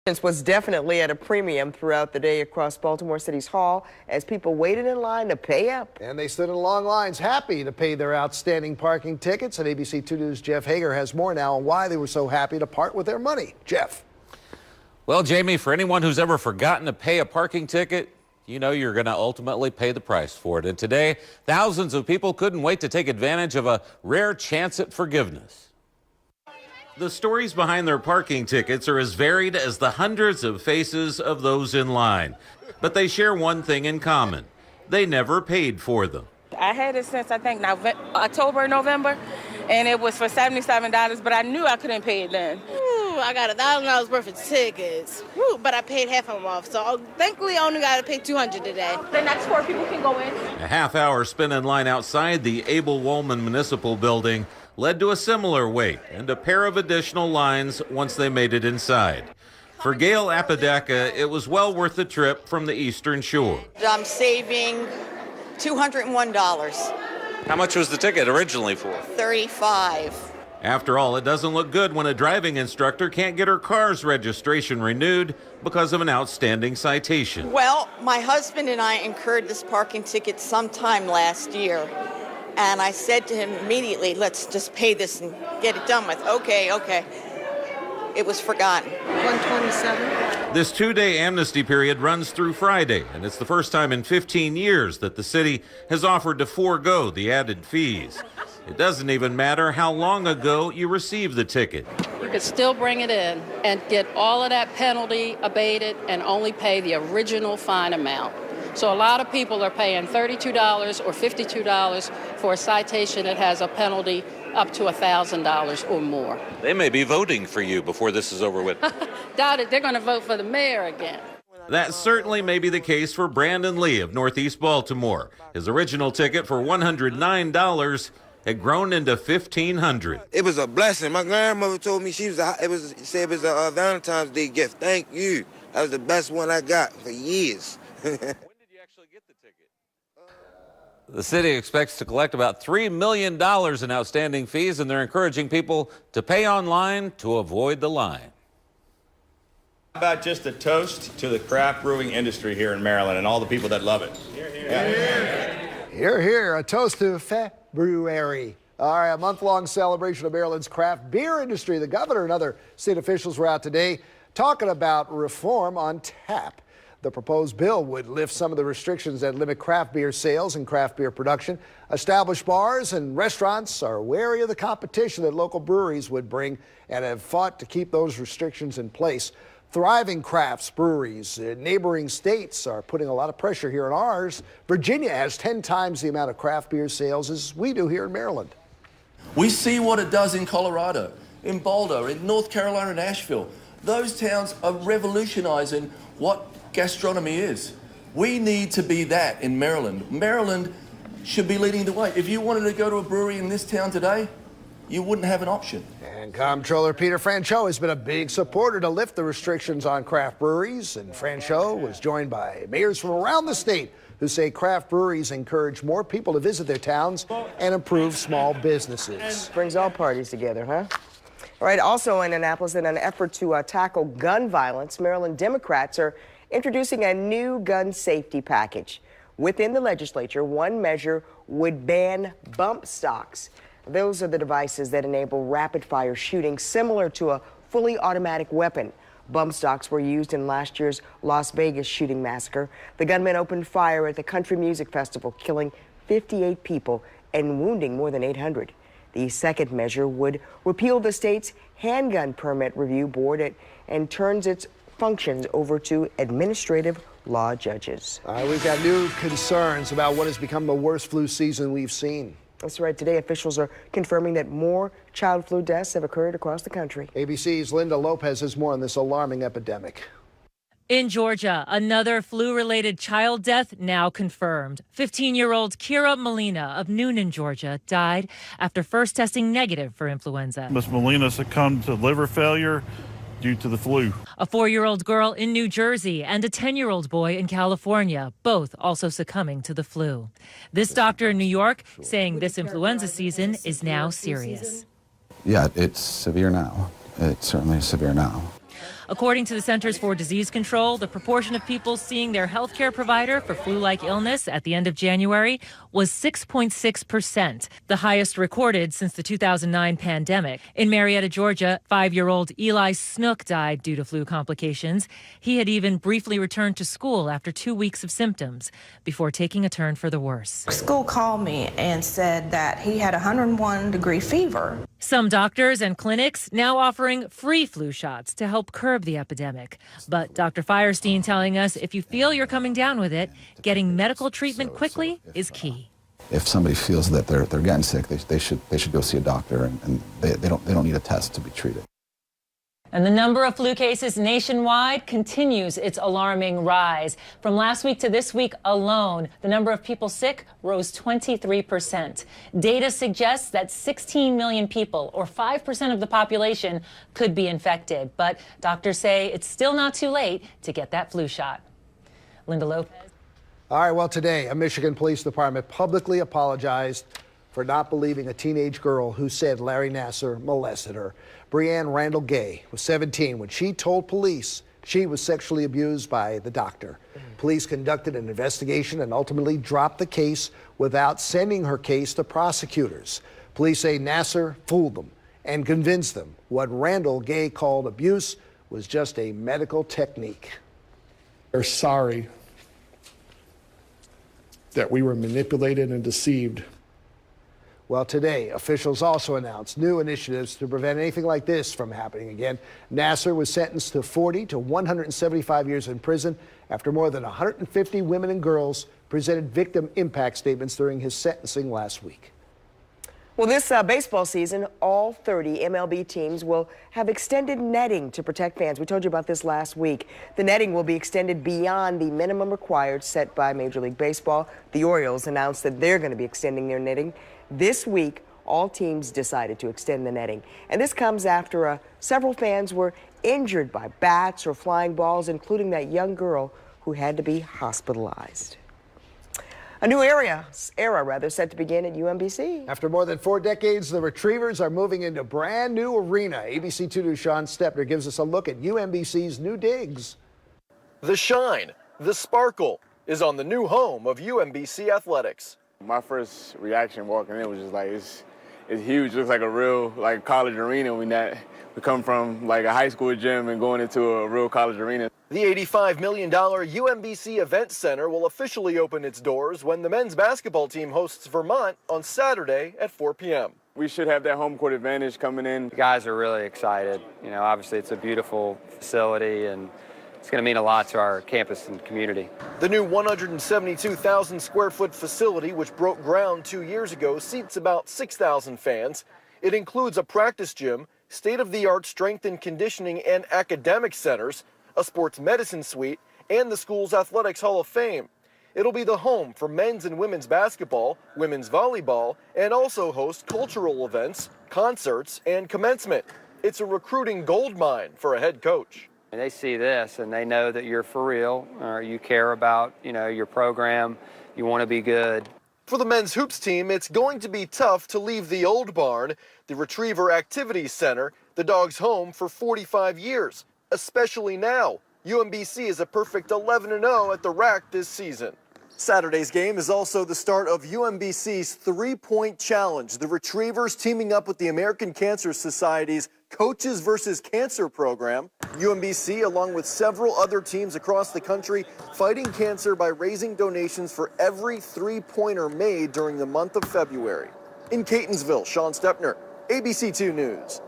Was definitely at a premium throughout the day across Baltimore City's Hall as people waited in line to pay up. And they stood in long lines happy to pay their outstanding parking tickets. And ABC 2 News' Jeff Hager has more now on why they were so happy to part with their money. Jeff. Well, Jamie, for anyone who's ever forgotten to pay a parking ticket, you know you're going to ultimately pay the price for it. And today, thousands of people couldn't wait to take advantage of a rare chance at forgiveness. The stories behind their parking tickets are as varied as the hundreds of faces of those in line. But they share one thing in common. They never paid for them. I had it since, I think, October, November, and it was for $77, but I knew I couldn't pay it then. I got $1,000 worth of tickets, but I paid half of them off, so thankfully I only got to pay $200 today. The next 4 people can go in. A half hour spent in line outside the Abel Woolman Municipal Building led to a similar wait and a pair of additional lines once they made it inside. For Gail Apodaca, it was well worth the trip from the Eastern Shore. I'm saving $201. How much was the ticket originally for? $35. After all, it doesn't look good when a driving instructor can't get her car's registration renewed because of an outstanding citation. Well, my husband and I incurred this parking ticket sometime last year. And I said to him immediately, let's just pay this and get it done with. Okay. It was forgotten. $127. This 2-day amnesty period runs through Friday, and it's the first time in 15 years that the city has offered to forego the added fees. It doesn't even matter how long ago you received the ticket. You could still bring it in and get all of that penalty abated and only pay the original fine amount. So a lot of people are paying $32 or $52 for a citation that has a penalty up to $1,000 or more. They may be voting for you before this is over with. Doubt it. They're going to vote for the mayor again. That certainly may be the case for Brandon Lee of Northeast Baltimore. His original ticket for $109 had grown into $1,500. It was a blessing. My grandmother told me it was a Valentine's Day gift. Thank you. That was the best one I got for years. The city expects to collect about $3 million in outstanding fees, and they're encouraging people to pay online to avoid the line. How about just a toast to the craft brewing industry here in Maryland and all the people that love it? Hear, hear. Yeah. Hear, hear. A toast to February. All right, a month-long celebration of Maryland's craft beer industry. The governor and other state officials were out today talking about reform on tap. The proposed bill would lift some of the restrictions that limit craft beer sales and craft beer production. Established bars and restaurants are wary of the competition that local breweries would bring and have fought to keep those restrictions in place. Thriving crafts breweries in neighboring states are putting a lot of pressure here on ours. Virginia has 10 times the amount of craft beer sales as we do here in Maryland. We see what it does in Colorado, in Boulder, in North Carolina, and Asheville. Those towns are revolutionizing what gastronomy is. We need to be that in Maryland. Maryland should be leading the way. If you wanted to go to a brewery in this town today, you wouldn't have an option. And Comptroller Peter Franchot has been a big supporter to lift the restrictions on craft breweries. And Franchot was joined by mayors from around the state who say craft breweries encourage more people to visit their towns and improve small businesses. Brings all parties together, huh? All right, also in Annapolis, in an effort to tackle gun violence, Maryland Democrats are introducing a new gun safety package. Within the legislature, one measure would ban bump stocks. Those are the devices that enable rapid-fire shooting similar to a fully automatic weapon. Bump stocks were used in last year's Las Vegas shooting massacre. The gunman opened fire at the Country Music Festival, killing 58 people and wounding more than 800. The second measure would repeal the state's handgun permit review board and turns its functions over to administrative law judges. We've got new concerns about what has become the worst flu season we've seen. That's right. Today, officials are confirming that more child flu deaths have occurred across the country. ABC's Linda Lopez has more on this alarming epidemic. In Georgia, another flu-related child death now confirmed. 15-year-old Kira Molina of Noonan, Georgia, died after first testing negative for influenza. Miss Molina succumbed to liver failure due to the flu. A 4-year-old girl in New Jersey and a 10-year-old boy in California, both also succumbing to the flu. This doctor in New York saying this influenza season is now serious. Yeah, it's severe now. It's certainly severe now. According to the Centers for Disease Control, the proportion of people seeing their health care provider for flu-like illness at the end of January was 6.6%, the highest recorded since the 2009 pandemic. In Marietta, Georgia, 5-year-old Eli Snook died due to flu complications. He had even briefly returned to school after 2 weeks of symptoms before taking a turn for the worse. School called me and said that he had 101-degree fever. Some doctors and clinics now offering free flu shots to help curb the epidemic. But Dr. Firestein telling us if you feel you're coming down with it, getting medical treatment quickly is key. If somebody feels that they're getting sick, they should go see a doctor, and they don't need a test to be treated. And the number of flu cases nationwide continues its alarming rise. From last week to this week alone, the number of people sick rose 23%. Data suggests that 16 million people, or 5% of the population, could be infected. But doctors say it's still not too late to get that flu shot. Linda Lopez. All right, well, today, a Michigan Police Department publicly apologized for not believing a teenage girl who said Larry Nassar molested her. Breanne Randall Gay was 17 when she told police she was sexually abused by the doctor. Police conducted an investigation and ultimately dropped the case without sending her case to prosecutors. Police say Nassar fooled them and convinced them what Randall Gay called abuse was just a medical technique. We're sorry that we were manipulated and deceived. Well, today, officials also announced new initiatives to prevent anything like this from happening again. Nassar was sentenced to 40 to 175 years in prison after more than 150 women and girls presented victim impact statements during his sentencing last week. Well, this baseball season, all 30 MLB teams will have extended netting to protect fans. We told you about this last week. The netting will be extended beyond the minimum required set by Major League Baseball. The Orioles announced that they're going to be extending their netting. This week, all teams decided to extend the netting. And this comes after several fans were injured by bats or flying balls, including that young girl who had to be hospitalized. A new era set to begin at UMBC. After more than 4 decades, the Retrievers are moving into a brand new arena. ABC 2 News' Sean Stepner gives us a look at UMBC's new digs. The shine, the sparkle, is on the new home of UMBC Athletics. My first reaction walking in was just like, it's huge. It looks like a real college arena. We come from like a high school gym and going into a real college arena. The $85 million UMBC Event Center will officially open its doors when the men's basketball team hosts Vermont on Saturday at 4 p.m. We should have that home court advantage coming in. The guys are really excited. You know, obviously it's a beautiful facility and it's going to mean a lot to our campus and community. The new 172,000 square foot facility, which broke ground 2 years ago, seats about 6,000 fans. It includes a practice gym, state-of-the-art strength and conditioning and academic centers, a sports medicine suite, and the school's Athletics Hall of Fame. It'll be the home for men's and women's basketball, women's volleyball, and also host cultural events, concerts, and commencement. It's a recruiting goldmine for a head coach. They see this and they know that you're for real, or you care about, your program, you want to be good. For the men's hoops team, it's going to be tough to leave the old barn, the Retriever Activities Center, the Dogs' home for 45 years, especially now. UMBC is a perfect 11-0 at the rack this season. Saturday's game is also the start of UMBC's 3-point challenge. The Retrievers teaming up with the American Cancer Society's Coaches vs. Cancer program. UMBC, along with several other teams across the country, fighting cancer by raising donations for every 3-pointer made during the month of February. In Catonsville, Sean Stepner, ABC 2 News.